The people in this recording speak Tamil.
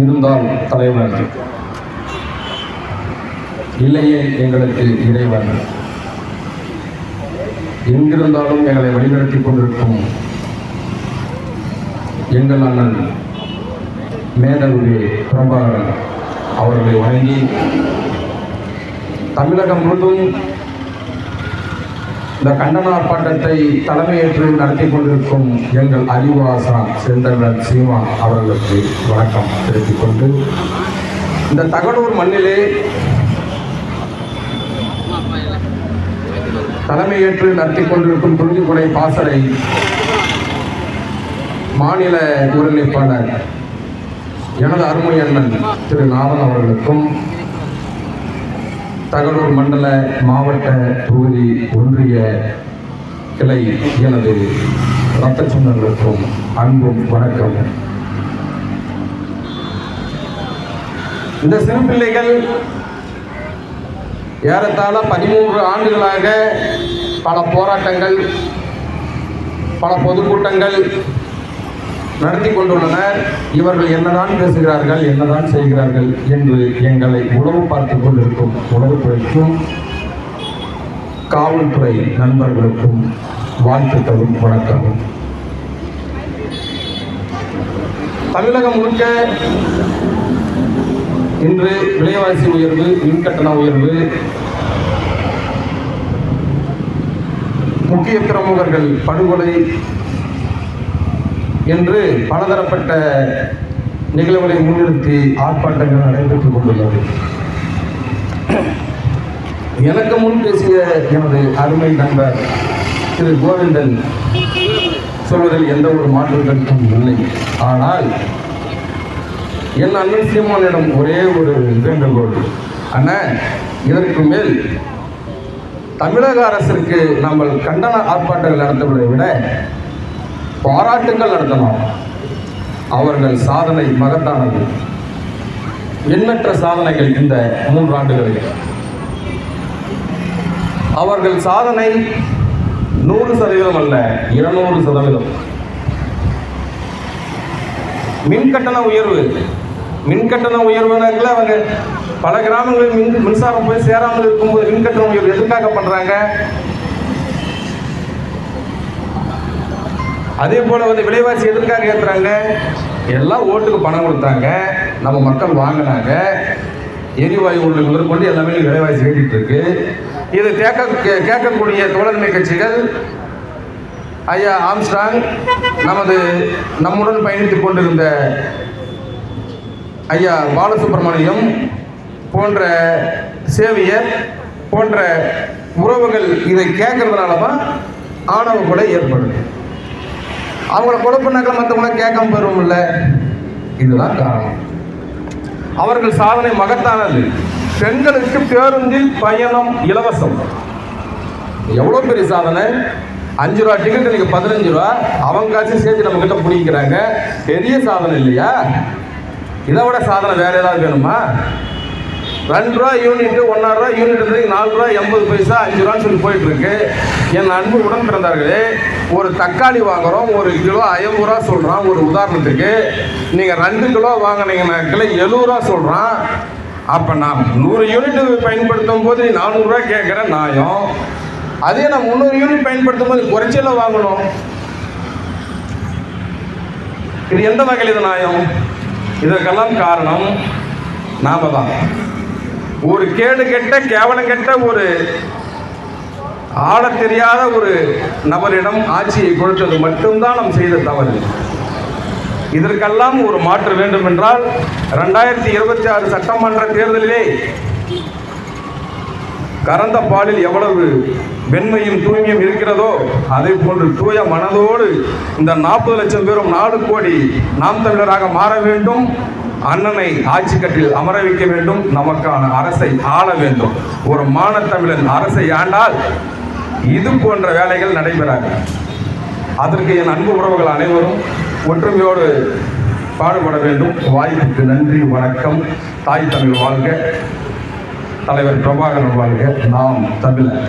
இருந்தால் தலைவர், இல்லையே எங்களுக்கு இறைவன். எங்கிருந்தாலும் எங்களை வழிநடத்தி கொண்டிருக்கும் எங்கள் அண்ணன் மேதகுவே பிரபாகரன் அவர்களை வணங்கி, தமிழகம் முழுவதும் இந்த கண்டன ஆர்ப்பாட்டத்தை தலைமையேற்று நடத்தி கொண்டிருக்கும் எங்கள் அறிவாசன் செந்தமிழன் சீமான் அவர்களுக்கு வணக்கம் தெரிவித்துக் கொண்டு, இந்த தகடூர் மண்ணிலே தலைமையேற்று நடத்தி கொண்டிருக்கும் குறிஞ்சிக்குடை பாசறை மாநில ஒருங்கிணைப்பாளர் எனது அருமை அண்ணன் திரு நாதன் அவர்களுக்கும், தகடூர் மண்டல மாவட்ட தொகுதி ஒன்றிய கிளை எனது இரத்த சொந்தங்களுக்கும் அன்பும் வணக்கம். இந்த சிறு பிள்ளைகள் ஏறத்தாழ 13 ஆண்டுகளாக பல போராட்டங்கள், பல பொதுக்கூட்டங்கள் நடத்தி கொண்டுள்ளனர். இவர்கள் என்னதான் பேசுகிறார்கள், என்னதான் செய்கிறார்கள் என்று எங்களை உளவு பார்த்து கொண்டிருக்கும் உளவுத்துறைக்கும் காவல்துறை நண்பர்களுக்கும் வாழ்த்துக்களும் வணக்கமும். தமிழகம் முழுக்க இன்று விலைவாசி உயர்வு, மின்கட்டண உயர்வு, முக்கிய பிரமுகர்கள் படுகொலை என்று பலதரப்பட்ட நிகழ்வுகளை முன்னிறுத்தி ஆர்ப்பாட்டங்கள் நடைபெற்றுக் கொண்டுள்ளது. எனக்கு முன் பேசிய எனது அருமை நண்பர் திரு கோவிந்தன் சொல்வதில் எந்த ஒரு மாற்று கருத்தும் இல்லை. ஆனால் என் அண்ணன் சீமானிடம் ஒரே ஒரு வேண்டுகோள், அண்ணன், இதற்கு மேல் தமிழக அரசிற்கு நம்ம கண்டன ஆர்ப்பாட்டங்கள் நடத்துவதை விட பாராட்டுங்கள் நடத்தலாம். அவர்கள் சாதனை மகத்தானது. எண்ணற்ற சாதனைகள் இந்த 3 ஆண்டுகளில். அவர்கள் சாதனை 100% அல்ல, 200%. மின்கட்டண உயர்வு, மின்கட்டண உயர்வுனால அவங்க பல கிராமங்களில் மின்சாரம் போய் சேராமல் இருக்கும்போது மின்கட்டண உயர்வு எதுக்காக பண்றாங்க? அதே போல விலைவாசி எதற்காக ஏற்றுறாங்க? எல்லாம் ஓட்டுக்கு பணம் கொடுத்தாங்க, நம்ம மக்கள் வாங்கினாங்க, எரிவாயு உள்ளது முதற்கொண்டு எல்லாமே விலைவாசி ஏற்றிட்டு இருக்கு. இது கேட்கக்கூடிய தோழமை கட்சிகள் ஐயா ஆம்ஸ்ட்ராங், நம்முடன் பயணித்துக் கொண்டிருந்த ஐயா பாலசுப்ரமணியம் போன்ற சேவியர் போன்ற உறவுகள் இதை கேட்கறதுனால தான் ஆணவ கொலை ஏற்படுது. அவங்கள கொலை பண்ணாக்க மற்றவங்கள கேட்காம போயிடுவோம்ல, இதுதான் காரணம். அவர்கள் சாதனை மகத்தானது. பெண்களுக்கு பேருந்தில் பயணம் இலவசம், எவ்வளோ பெரிய சாதனை. 5 ரூபா டிக்கெட் இன்னைக்கு 15 ரூபா. அவங்க காசு சேர்த்து நம்ம கிட்ட பிடிக்கிறாங்க. பெரிய சாதனை இல்லையா? இதை விட சாதனை வேற ஏதாவது வேணுமா? 2 ரூபா யூனிட், 1.5 ரூபா யூனிட் 4 ரூபா 80 பைசா, 5 ரூபான்னு சொல்லி போயிட்டு இருக்கு. என் அன்பு உடன் பிறந்தார்களே, ஒரு தக்காளி வாங்குறோம், 1 கிலோ 50 ரூபா சொல்றான். ஒரு உதாரணத்துக்கு நீங்க 2 கிலோ வாங்கினீங்கன்னா கிலோ 70 ரூபா சொல்றான். அப்ப நான் 100 யூனிட் பயன்படுத்தும் போது 400 ரூபா கேட்கிற நியாயம். அதே நான் 300 யூனிட் பயன்படுத்தும் போது குறைச்சல வாங்கணும். இது எந்த வகையில் இது நியாயம்? இதற்கெல்லாம் காரணம் நாம தான். ஒரு கேடு கெட்ட, கேவலம் கெட்ட, ஒரு ஆள தெரியாத ஒரு நபரிடம் ஆட்சியை கொடுத்தது மட்டும்தான் நாம் செய்த தவறு. இதற்கெல்லாம் ஒரு மாற்று வேண்டும் என்றால் 2026 சட்டமன்ற தேர்தலிலே கறந்த பாலில் எவ்வளவு வெண்மையும் தூய்மையும் இருக்கிறதோ அதே போன்று தூய மனதோடு இந்த 40 லட்சம் பேரும் 4 கோடி நாம் தமிழராக மாற வேண்டும். அண்ணனை ஆட்சி கட்டில் அமர வைக்க வேண்டும். நமக்கான அரசை ஆள வேண்டும். ஒரு மானத்தமிழன் அரசை ஆண்டால் இது போன்ற வேலைகள் நடைபெறாது. அதற்கு என் அன்பு உறவுகள் அனைவரும் ஒற்றுமையோடு பாடுபட வேண்டும். வாய்ப்புக்கு நன்றி, வணக்கம். தாய் தமிழ் வாழ்க, தலைவர் பிரபாகரன் வாழ்க, நாம் தமிழர்.